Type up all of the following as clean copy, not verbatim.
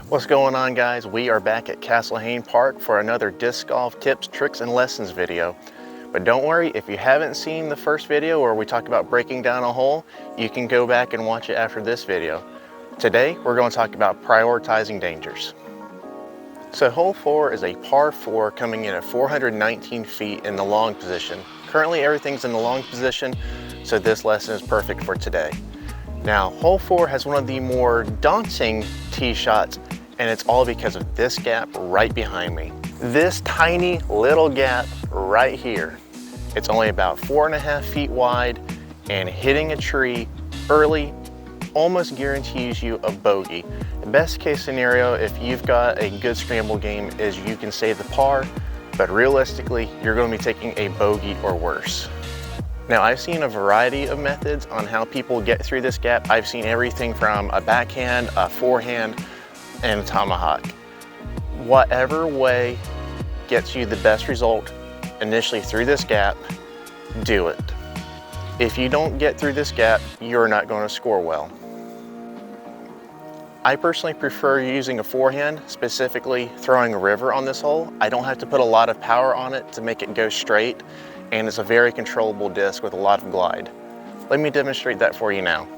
What's going on, guys? We are back at Castle Hayne Park for another disc golf tips, tricks, and lessons video. But don't worry, if you haven't seen the first video where we talk about breaking down a hole, you can go back and watch it after this video. Today, we're going to talk about prioritizing dangers. So hole 4 is a par 4 coming in at 419 feet in the long position. Currently everything's in the long position, so this lesson is perfect for today. Now, hole 4 has one of the more daunting tee shots, and it's all because of this gap right behind me. This tiny little gap right here. It's only about 4.5 feet wide, and hitting a tree early almost guarantees you a bogey. The best case scenario, if you've got a good scramble game, is you can save the par, but realistically, you're going to be taking a bogey or worse. Now, I've seen a variety of methods on how people get through this gap. I've seen everything from a backhand, a forehand, and a tomahawk. Whatever way gets you the best result initially through this gap, do it. If you don't get through this gap, you're not going to score well. I personally prefer using a forehand, specifically throwing a river on this hole. I don't have to put a lot of power on it to make it go straight, and it's a very controllable disc with a lot of glide. Let me demonstrate that for you now.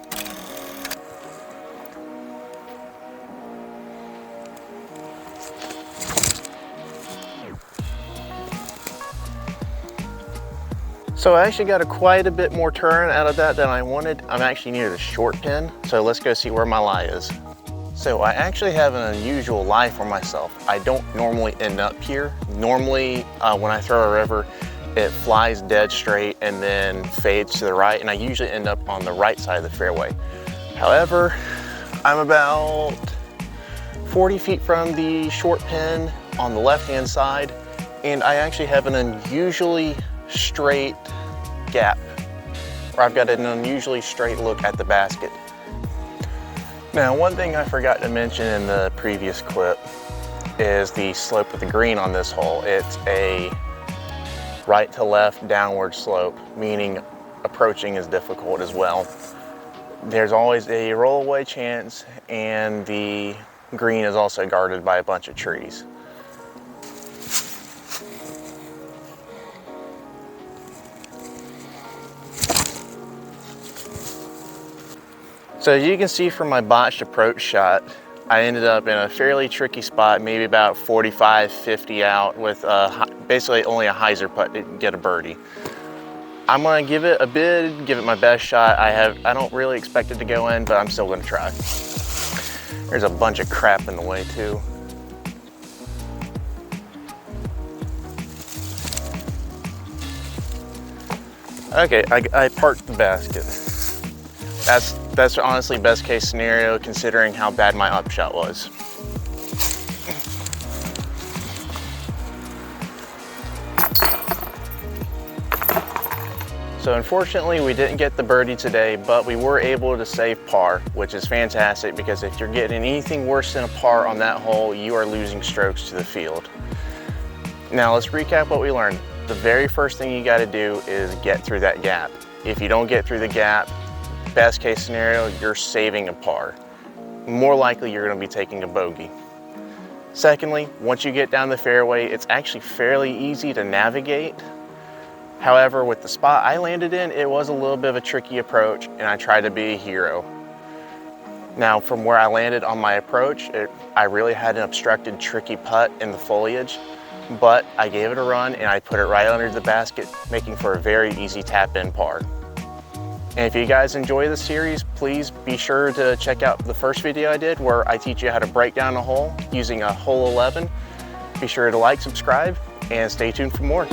So I actually got quite a bit more turn out of that than I wanted. I'm actually near the short pin, so let's go see where my lie is. So I actually have an unusual lie for myself. I don't normally end up here. Normally, when I throw a river, it flies dead straight and then fades to the right, and I usually end up on the right side of the fairway. However, I'm about 40 feet from the short pin on the left-hand side, and I actually have an unusually straight gap, or I've got an unusually straight look at the basket. Now, one thing I forgot to mention in the previous clip is the slope of the green on this hole. It's a right to left downward slope, meaning approaching is difficult as well. There's always a rollaway chance, and the green is also guarded by a bunch of trees. So as you can see from my botched approach shot, I ended up in a fairly tricky spot, maybe about 45, 50 out with basically only a hyzer putt to get a birdie. I'm gonna give it a bid, give it my best shot. I don't really expect it to go in, but I'm still gonna try. There's a bunch of crap in the way too. Okay, I parked the basket. That's honestly best case scenario considering how bad my upshot was. So unfortunately we didn't get the birdie today, but we were able to save par, which is fantastic because if you're getting anything worse than a par on that hole, you are losing strokes to the field. Now let's recap what we learned. The very first thing you gotta do is get through that gap. If you don't get through the gap, best case scenario, you're saving a par. More likely, you're going to be taking a bogey. Secondly, once you get down the fairway, it's actually fairly easy to navigate. However, with the spot I landed in, it was a little bit of a tricky approach, and I tried to be a hero. Now, from where I landed on my approach, I really had an obstructed, tricky putt in the foliage, but I gave it a run, and I put it right under the basket, making for a very easy tap-in par. And if you guys enjoy this series, please be sure to check out the first video I did where I teach you how to break down a hole using a hole 11. Be sure to like, subscribe, and stay tuned for more.